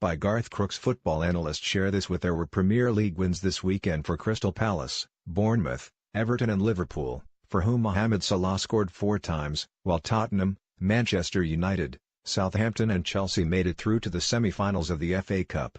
by Garth. Football analysts share this with there were Premier League wins this weekend for Crystal Palace, Bournemouth, Everton and Liverpool, for whom Mohamed Salah scored 4 times, while Tottenham, Manchester United, Southampton and Chelsea made it through to the semi-finals of the FA Cup.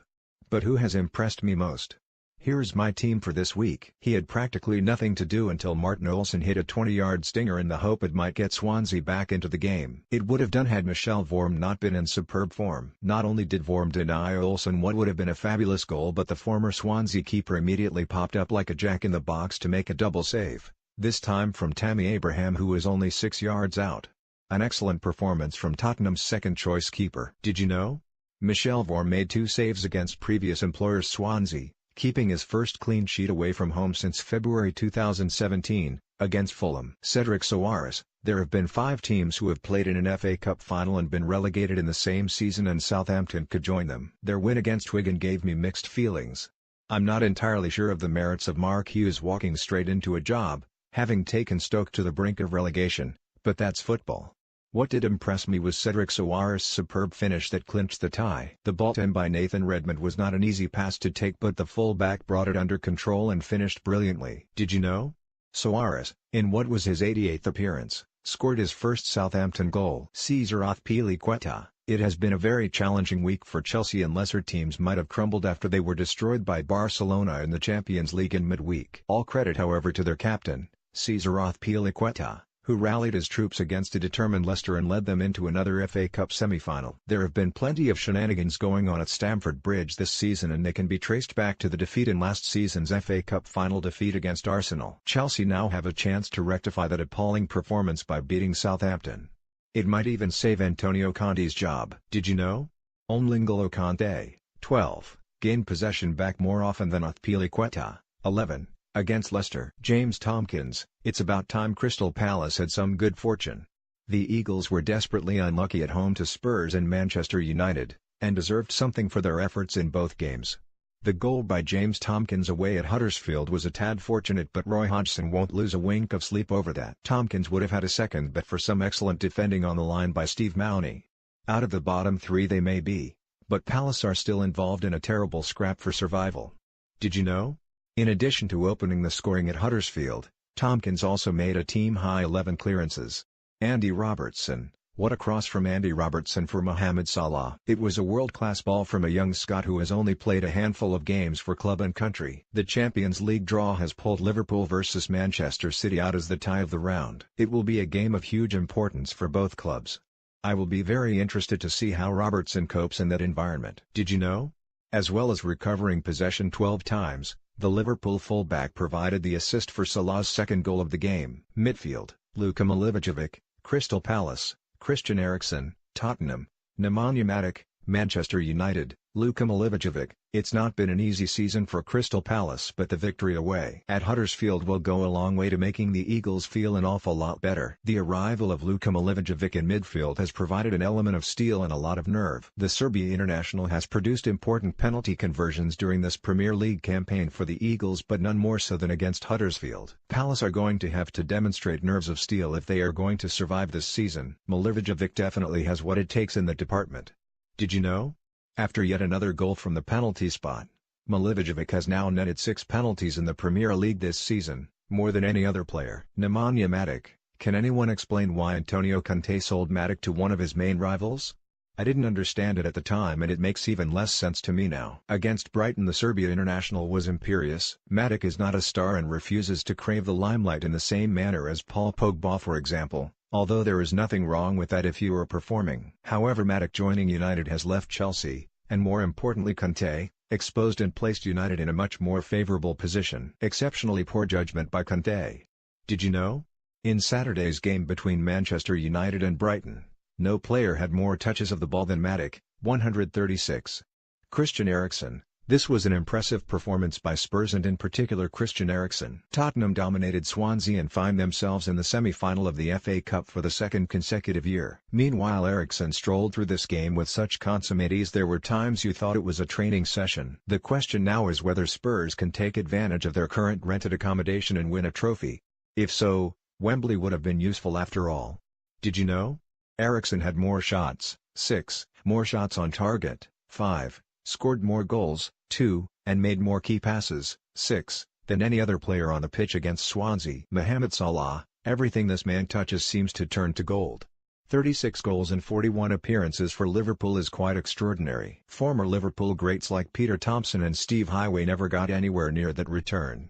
But who has impressed me most? Here's my team for this week. He had practically nothing to do until Martin Olsson hit a 20-yard stinger in the hope it might get Swansea back into the game. It would have done had Michel Vorm not been in superb form. Not only did Vorm deny Olsson what would have been a fabulous goal, but the former Swansea keeper immediately popped up like a jack-in-the-box to make a double save, this time from Tammy Abraham, who was only 6 yards out. An excellent performance from Tottenham's second-choice keeper. Did you know? Michel Vorm made 2 saves against previous employers Swansea, keeping his first clean sheet away from home since February 2017, against Fulham. Cedric Soares: there have been 5 teams who have played in an FA Cup final and been relegated in the same season, and Southampton could join them. Their win against Wigan gave me mixed feelings. I'm not entirely sure of the merits of Mark Hughes walking straight into a job, having taken Stoke to the brink of relegation, but that's football. What did impress me was Cedric Soares' superb finish that clinched the tie. The ball in by Nathan Redmond was not an easy pass to take, but the full-back brought it under control and finished brilliantly. Did you know? Soares, in what was his 88th appearance, scored his first Southampton goal. Cesar Azpilicueta: it has been a very challenging week for Chelsea, and lesser teams might have crumbled after they were destroyed by Barcelona in the Champions League in midweek. All credit, however, to their captain, Cesar Azpilicueta, who rallied his troops against a determined Leicester and led them into another FA Cup semi-final. There have been plenty of shenanigans going on at Stamford Bridge this season, and they can be traced back to the defeat in last season's FA Cup final defeat against Arsenal. Chelsea now have a chance to rectify that appalling performance by beating Southampton. It might even save Antonio Conte's job. Did you know? N'Golo Kante, 12, gained possession back more often than Azpilicueta, 11, against Leicester. James Tompkins: it's about time Crystal Palace had some good fortune. The Eagles were desperately unlucky at home to Spurs and Manchester United, and deserved something for their efforts in both games. The goal by James Tompkins away at Huddersfield was a tad fortunate, but Roy Hodgson won't lose a wink of sleep over that. Tompkins would have had a second but for some excellent defending on the line by Steve Mowney. Out of the bottom 3 they may be, but Palace are still involved in a terrible scrap for survival. Did you know? In addition to opening the scoring at Huddersfield, Tompkins also made a team-high 11 clearances. Andy Robertson: what a cross from Andy Robertson for Mohamed Salah. It was a world-class ball from a young Scot who has only played a handful of games for club and country. The Champions League draw has pulled Liverpool vs Manchester City out as the tie of the round. It will be a game of huge importance for both clubs. I will be very interested to see how Robertson copes in that environment. Did you know? As well as recovering possession 12 times, the Liverpool fullback provided the assist for Salah's second goal of the game. Midfield: Luka Milivojevic, Crystal Palace; Christian Eriksen, Tottenham; Nemanja Matic, Manchester United. Luka Milivojevic: it's not been an easy season for Crystal Palace, but the victory away at Huddersfield will go a long way to making the Eagles feel an awful lot better. The arrival of Luka Milivojevic in midfield has provided an element of steel and a lot of nerve. The Serbia international has produced important penalty conversions during this Premier League campaign for the Eagles, but none more so than against Huddersfield. Palace are going to have to demonstrate nerves of steel if they are going to survive this season. Milivojevic definitely has what it takes in that department. Did you know? After yet another goal from the penalty spot, Milivojevic has now netted 6 penalties in the Premier League this season, more than any other player. Nemanja Matic: can anyone explain why Antonio Conte sold Matic to one of his main rivals? I didn't understand it at the time, and it makes even less sense to me now. Against Brighton, the Serbia international was imperious. Matic is not a star and refuses to crave the limelight in the same manner as Paul Pogba, for example, although there is nothing wrong with that if you are performing. However, Matic joining United has left Chelsea, and more importantly Conte, exposed and placed United in a much more favourable position. Exceptionally poor judgment by Conte. Did you know? In Saturday's game between Manchester United and Brighton, no player had more touches of the ball than Matic, 136. Christian Eriksen: this was an impressive performance by Spurs and in particular Christian Eriksen. Tottenham dominated Swansea and find themselves in the semi-final of the FA Cup for the second consecutive year. Meanwhile, Eriksen strolled through this game with such consummate ease there were times you thought it was a training session. The question now is whether Spurs can take advantage of their current rented accommodation and win a trophy. If so, Wembley would have been useful after all. Did you know? Eriksen had more shots, 6, more shots on target, 5, scored more goals, 2, and made more key passes, 6, than any other player on the pitch against Swansea. Mohamed Salah, everything this man touches seems to turn to gold. 36 goals in 41 appearances for Liverpool is quite extraordinary. Former Liverpool greats like Peter Thompson and Steve Highway never got anywhere near that return.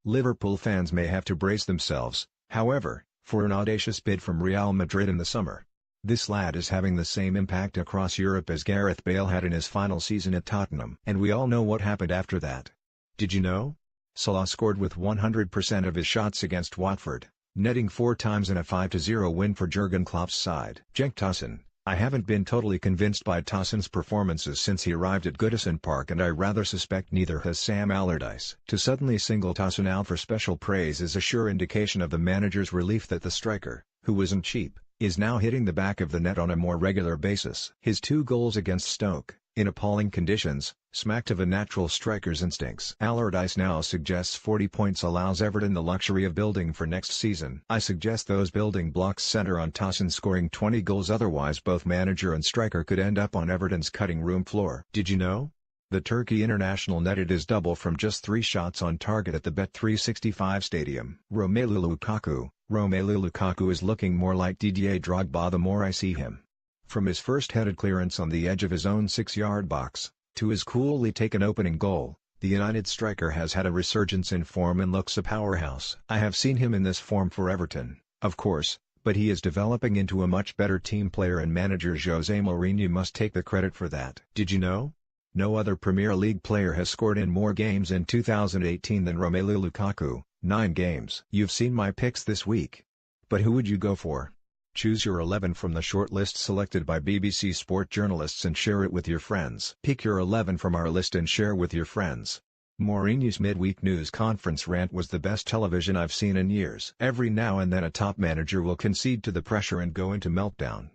Liverpool fans may have to brace themselves, however, for an audacious bid from Real Madrid in the summer. This lad is having the same impact across Europe as Gareth Bale had in his final season at Tottenham. And we all know what happened after that. Did you know? Salah scored with 100% of his shots against Watford, netting 4 times in a 5-0 win for Jurgen Klopp's side. Cenk Tosun: I haven't been totally convinced by Tosun's performances since he arrived at Goodison Park, and I rather suspect neither has Sam Allardyce. To suddenly single Tosun out for special praise is a sure indication of the manager's relief that the striker, who wasn't cheap, is now hitting the back of the net on a more regular basis. His 2 goals against Stoke, in appalling conditions, smacked of a natural striker's instincts. Allardyce now suggests 40 points allows Everton the luxury of building for next season. I suggest those building blocks center on Tosun scoring 20 goals, otherwise both manager and striker could end up on Everton's cutting room floor. Did you know? The Turkey international netted his double from just 3 shots on target at the Bet365 stadium. Romelu Lukaku is looking more like Didier Drogba the more I see him. From his first headed clearance on the edge of his own 6-yard box, to his coolly taken opening goal, the United striker has had a resurgence in form and looks a powerhouse. I have seen him in this form for Everton, of course, but he is developing into a much better team player, and manager Jose Mourinho must take the credit for that. Did you know? No other Premier League player has scored in more games in 2018 than Romelu Lukaku, 9 games. You've seen my picks this week. But who would you go for? Choose your 11 from the short list selected by BBC Sport journalists and share it with your friends. Pick your 11 from our list and share with your friends. Mourinho's midweek news conference rant was the best television I've seen in years. Every now and then a top manager will concede to the pressure and go into meltdown.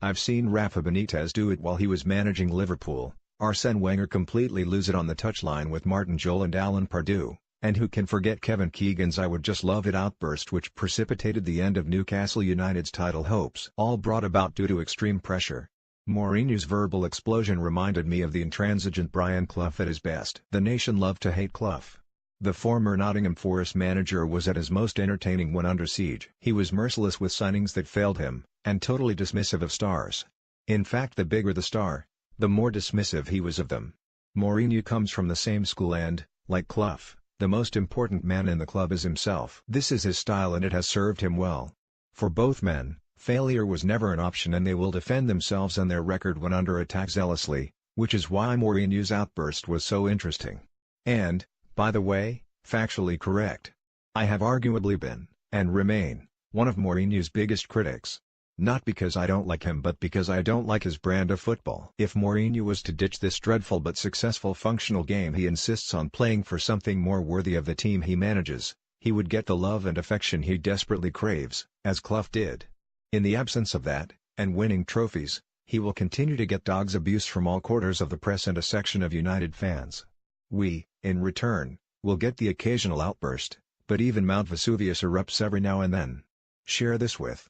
I've seen Rafa Benitez do it while he was managing Liverpool, Arsene Wenger completely lose it on the touchline with Martin Jol and Alan Pardew, and who can forget Kevin Keegan's "I would just love it" outburst, which precipitated the end of Newcastle United's title hopes, all brought about due to extreme pressure. Mourinho's verbal explosion reminded me of the intransigent Brian Clough at his best. The nation loved to hate Clough. The former Nottingham Forest manager was at his most entertaining when under siege. He was merciless with signings that failed him, and totally dismissive of stars. In fact, the bigger the star, the more dismissive he was of them. Mourinho comes from the same school and, like Clough, the most important man in the club is himself. This is his style and it has served him well. For both men, failure was never an option, and they will defend themselves and their record when under attack zealously, which is why Mourinho's outburst was so interesting. And, by the way, factually correct. I have arguably been, and remain, one of Mourinho's biggest critics. Not because I don't like him, but because I don't like his brand of football. If Mourinho was to ditch this dreadful but successful functional game he insists on playing for something more worthy of the team he manages, he would get the love and affection he desperately craves, as Clough did. In the absence of that, and winning trophies, he will continue to get dog's abuse from all quarters of the press and a section of United fans. We, in return, will get the occasional outburst, but even Mount Vesuvius erupts every now and then. Share this with